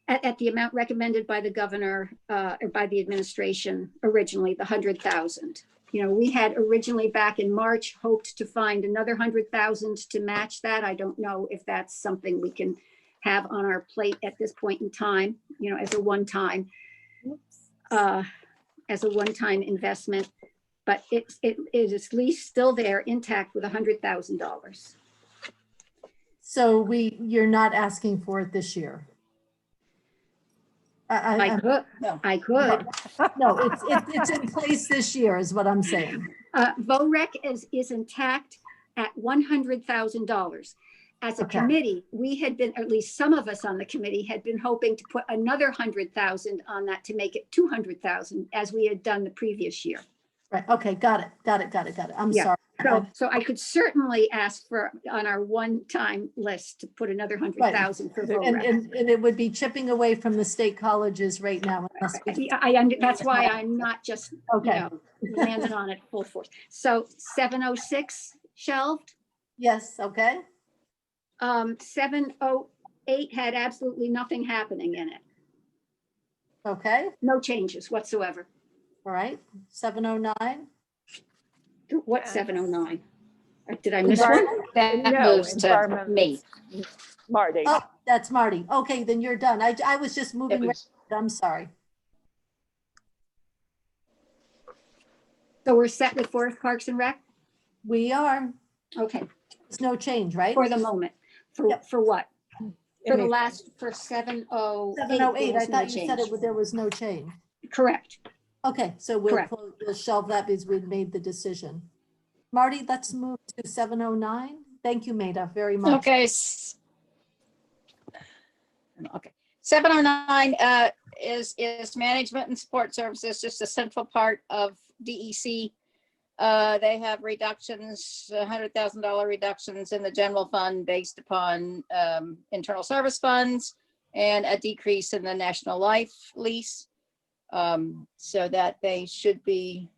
I: at the amount recommended by the governor or by the administration originally, the 100,000. You know, we had originally back in March hoped to find another 100,000 to match that. I don't know if that's something we can have on our plate at this point in time, you know, as a one-time investment, but it is at least still there intact with $100,000.
A: So you're not asking for it this year?
I: I could.
A: No.
I: I could.
A: No, it's in place this year is what I'm saying.
I: VOREC is intact at $100,000. As a committee, we had been, or at least some of us on the committee had been hoping to put another 100,000 on that to make it 200,000 as we had done the previous year.
A: Right. Okay. Got it. I'm sorry.
I: So I could certainly ask for on our one-time list to put another 100,000 for VOREC.
A: And it would be chipping away from the state colleges right now.
I: That's why I'm not just, you know, landing on it full force. So 706 shelved.
A: Yes. Okay.
I: 708 had absolutely nothing happening in it.
A: Okay.
I: No changes whatsoever.
A: All right. 709.
I: What 709? Did I miss one?
B: That
C: No,
B: moves to
C: environment.
B: me.
C: Marty.
A: Oh, that's Marty. Okay, then you're done. I was just moving.
B: It was-
A: I'm sorry.
I: So we're set with Forest Parks and Rec?
A: We are.
I: Okay,
A: There's no change, right?
I: for the moment. For
A: Yep.
I: for what? For the
C: Anything.
I: last, for 708.
A: 708.
I: there
A: I
I: was no
A: thought you said
I: change.
A: there was no change.
I: Correct.
A: Okay, so
I: Correct.
A: we'll shelve that because we've made the decision. Marty, let's move to 709. Thank you, Maida, very much.
B: Okay. Okay. 709 is management and support services, just a central part of DEC. They have reductions, $100,000 reductions in the general fund based upon internal service funds and a decrease in the National Life lease. So that they should be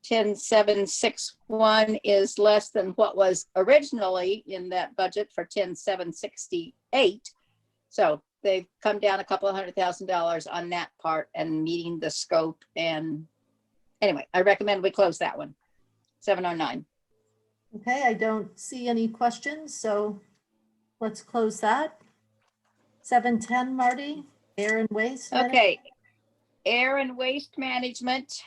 B: 10,761 is less than what was originally in that budget for 10,768. So they've come down a couple of $100,000 on that part and meeting the scope. And anyway, I recommend we close that one. 709.
A: Okay, I don't see any questions, so let's close that. 710, Marty, air and waste.
B: Okay. Air and waste management,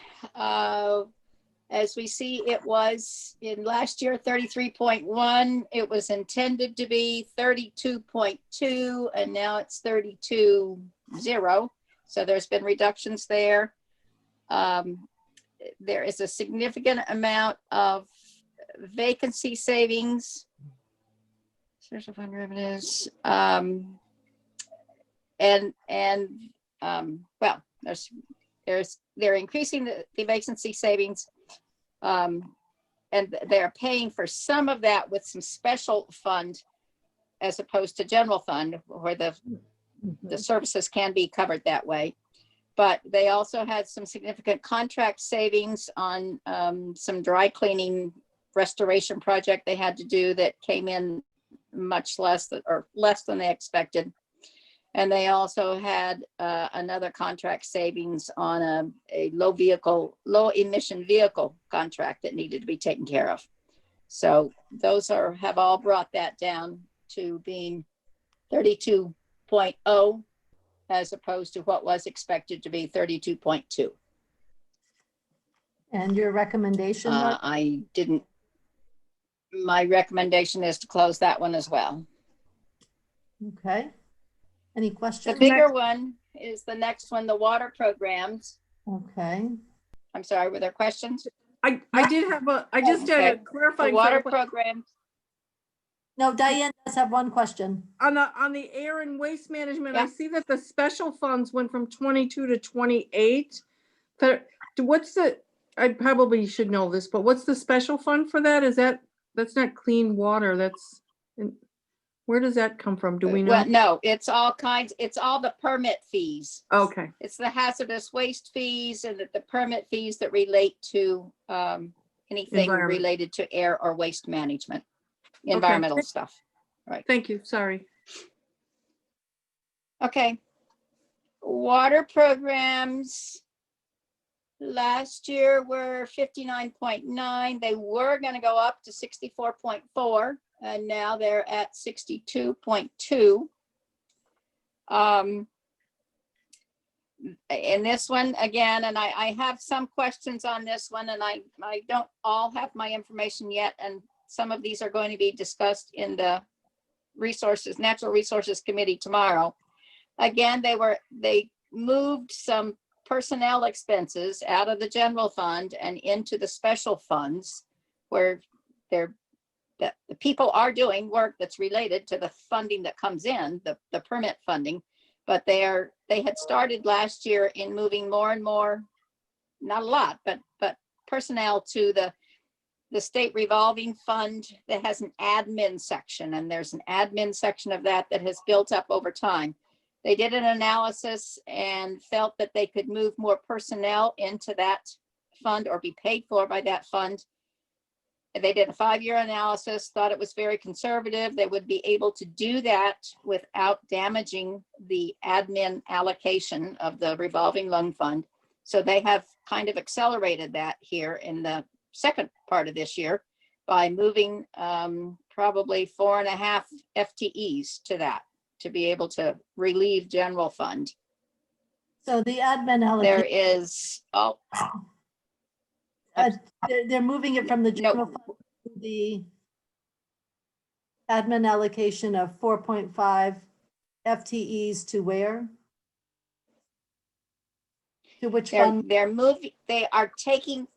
B: as we see, it was in last year 33.1. It was intended to be 32.2, and now it's 32.0. So there's been reductions there. there is a significant amount of vacancy savings. Source of fund revenues, well, they're increasing the vacancy savings. And they're paying for some of that with some special fund as opposed to general fund where the services can be covered that way. But they also had some significant contract savings on some dry cleaning restoration project they had to do that came in much less than they expected. And they also had another contract savings on a low emission vehicle contract that needed to be taken care of. So those have all brought that down to being 32.0 as opposed to what was expected to be 32.2.
A: And your recommendation?
B: My recommendation is to close that one as well.
A: Okay. Any
B: The
A: questions?
B: bigger one is the next one, the water programs.
A: Okay.
B: I'm sorry, were there questions?
F: I just had a
B: Okay. The
F: clarifying
B: water
F: question.
B: program,
A: No, Diane does have one question.
F: On the air and waste management, I
B: Yeah.
F: see that the special funds went from 22 to 28. But I probably should know this, but what's the special fund for that? That's not clean water, where does that come from? Do we know?
B: well, no, it's all the permit fees.
F: Okay,
B: It's the hazardous waste fees and the permit fees that relate to anything
F: Environment.
B: related to air or waste management, environmental stuff.
F: thank you, sorry.
B: Okay. Water programs last year were 59.9. They were going to go up to 64.4, and now they're at 62.2. In this one again, and I have some questions on this one, and I don't all have my information yet, and some of these are going to be discussed in the Natural Resources Committee tomorrow. Again, they moved some personnel expenses out of the general fund and into the special funds where the people are doing work that's related to the funding that comes in, the permit funding, but they had started last year in moving more and more, not a lot, but personnel to the state revolving fund that has an admin section, and there's an admin section of that has built up over time. They did an analysis and felt that they could move more personnel into that fund or be paid for by that fund. They did a 5-year analysis, thought it was very conservative. They would be able to do that without damaging the admin allocation of the revolving loan fund. So they have kind of accelerated that here in the second part of this year by moving probably 4.5 FTEs to that, to be able to relieve general fund.
A: So the admin
B: There
A: allocation,
B: is,
A: they're moving it from the general fund to the admin allocation of 4.5 FTEs to where? To which fund?
B: they are taking,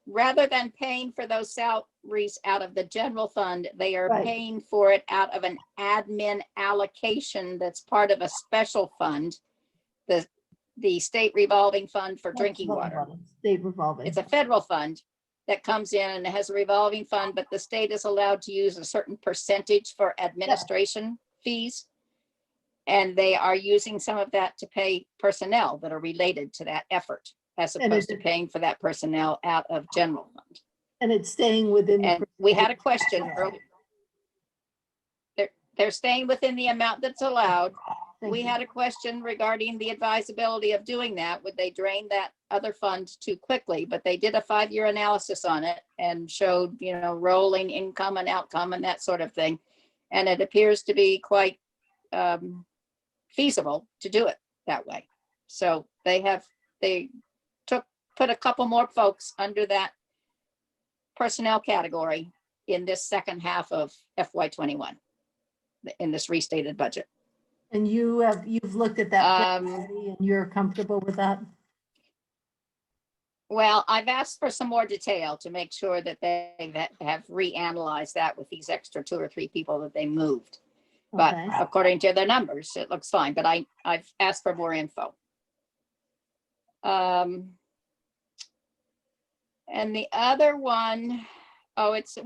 B: rather than paying for those salaries out of the general fund, they are
A: Right.
B: paying for it out of an admin allocation that's part of a special fund, the state revolving fund for drinking water.
A: State revolving.
B: It's a federal fund that comes in and it has a revolving fund, but the state is allowed to use a certain percentage for administration fees. And they are using some of that to pay personnel that are related to that effort, as
A: And
B: opposed to
A: it-
B: paying for that personnel out of general fund.
A: And it's staying within. the
B: And we had a question
A: percentage.
B: earlier. They're staying within the amount that's allowed.
A: Thank
B: We
A: you.
B: had a question regarding the advisability of doing that. Would they drain that other fund too quickly? But they did a 5-year analysis on it and showed, rolling income and outcome and that sort of thing. And it appears to be quite feasible to do it that way. So they put a couple more folks under that personnel category in this second half of FY21 in this restated budget.
A: And you've looked at that plan
B: Um,
A: already and you're comfortable with that?
B: Well, I've asked for some more detail to make sure that have reanalyzed that with these extra 2 or 3 people that they moved. But
A: Okay.
B: according to their numbers, it looks fine, but I've asked for more info. And the other one, it's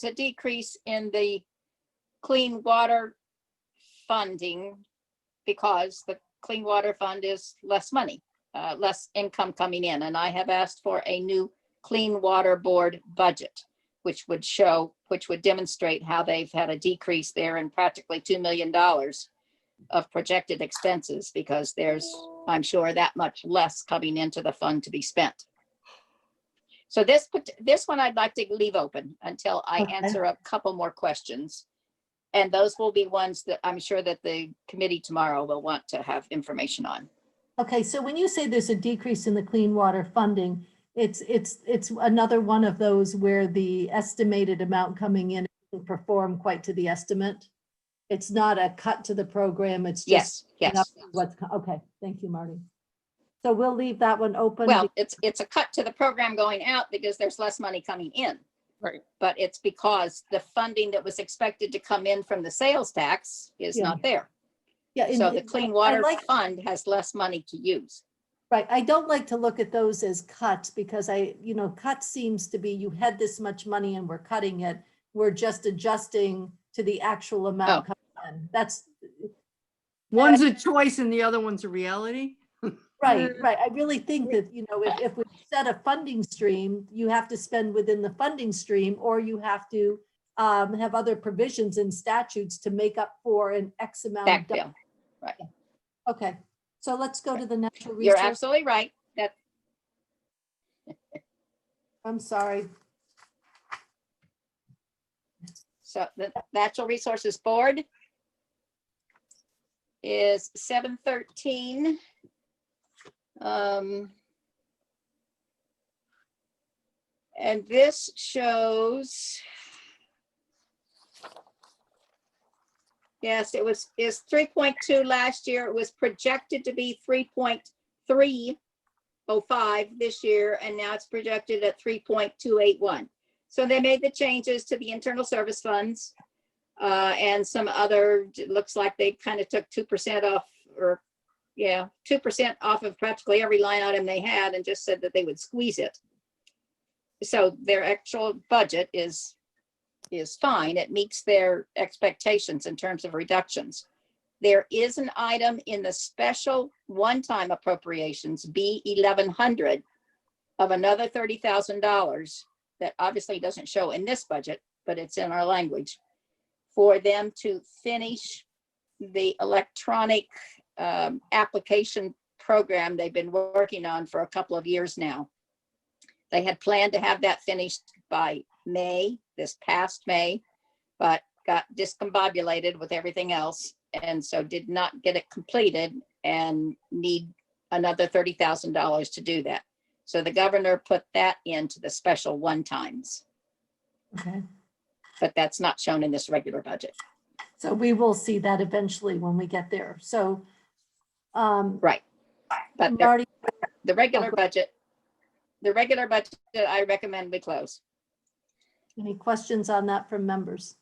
B: a decrease in the clean water funding because the clean water fund is less money, less income coming in. And I have asked for a new clean water board budget, which would demonstrate how they've had a decrease there in practically $2 million of projected expenses, because there's, I'm sure, that much less coming into the fund to be spent. So this one I'd like to leave open until I
A: Okay.
B: answer a couple more questions. And those will be ones that I'm sure that the committee tomorrow will want to have information on.
A: Okay, so when you say there's a decrease in the clean water funding, it's another one of those where the estimated amount coming in doesn't perform quite to the estimate. It's not a cut to the program, it's just.
B: Yes.
A: Okay, thank you, Marty. So we'll leave that one open.
B: Well, it's a cut to the program going out because there's less money coming in.
C: Right.
B: But it's because the funding that was expected to come in from the sales tax is
A: Yeah.
B: not there.
A: Yeah,
B: So the clean water fund has less money to use.
A: Right, I don't like to look at those as cuts because cut seems to be, you had this much money and we're cutting it. We're just adjusting to the actual amount coming in. That's.
F: One's a choice and the other one's a reality.
A: Right. I really think that, if we set a funding stream, you have to spend within the funding stream, or you have to have other provisions in statutes to make up for an X amount.
B: Backfill. Right.
A: Okay, so let's go to the natural
B: You're
A: resource.
B: absolutely right.
A: I'm sorry.
B: So the Natural Resources Board is 713. And this shows, yes, is 3.2 last year. It was projected to be 3.305 this year, and now it's projected at 3.281. So they made the changes to the internal service funds and some other, it looks like they kind of took 2% off, or 2% off of practically every line item they had and just said that they would squeeze it. So their actual budget is fine. It meets their expectations in terms of reductions. There is an item in the special one-time appropriations, B1100, of another $30,000 that obviously doesn't show in this budget, but it's in our language, for them to finish the electronic application program they've been working on for a couple of years now. They had planned to have that finished by May, this past May, but got discombobulated with everything else, and so did not get it completed and need another $30,000 to do that. So the governor put that into the special one-times,
A: Okay,
B: but that's not shown in this regular budget.
A: so we will see that eventually when we get there. So.
B: Right. But
A: Marty,
B: the regular budget, I recommend we close.
A: any questions on that from members?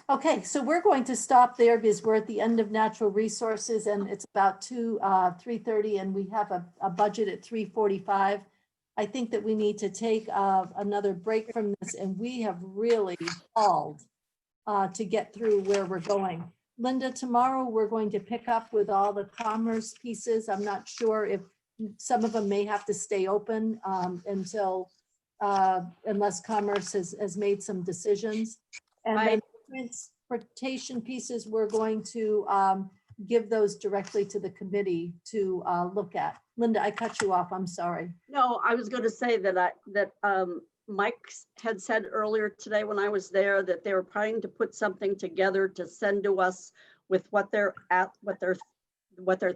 A: Okay, so we're going to stop there because we're at the end of natural resources and it's about 3:30 and we have a budget at 3:45. I think that we need to take another break from this, and we have really hauled to get through where we're going. Linda, tomorrow we're going to pick up with all the commerce pieces. I'm not sure if some of them may have to stay open until unless commerce has made some decisions. And then transportation pieces, we're going to give those directly to the committee to look at. Linda, I cut you off. I'm sorry.
E: No, I was going to say that Mike had said earlier today when I was there that they were trying to put something together to send to us with what they're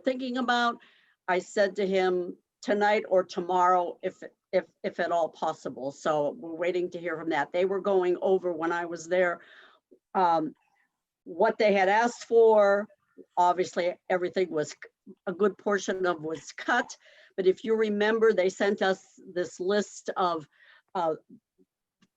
E: thinking about. I said to him tonight or tomorrow, if at all possible. So we're waiting to hear from that. They were going over when I was there what they had asked for. Obviously, everything was, a good portion of was cut, But if you remember, they sent us this list of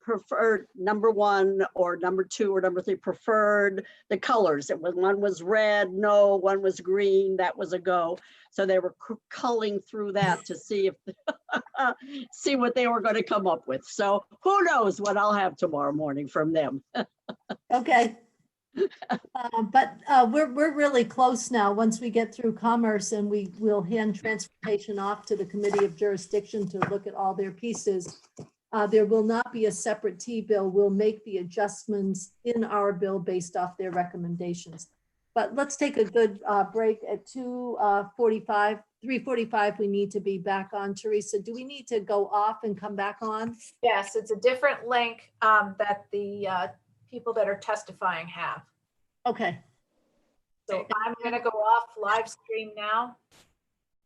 E: preferred number 1 or number 2 or number 3 preferred, the colors. It was, one was red, no, one was green, that was a go. So they were culling through that to see if see what they were going to come up with. So who knows what I'll have tomorrow morning from them.
A: Okay. But we're really close now. Once we get through commerce and we will hand transportation off to the Committee of Jurisdiction to look at all their pieces. There will not be a separate T bill. We'll make the adjustments in our bill based off their recommendations. But let's take a good break at 2:45, 3:45. We need to be back on. Teresa, do we need to go off and come back on?
K: Yes, it's a different link that the people that are testifying have.
A: Okay.
K: So I'm going to go off live stream now.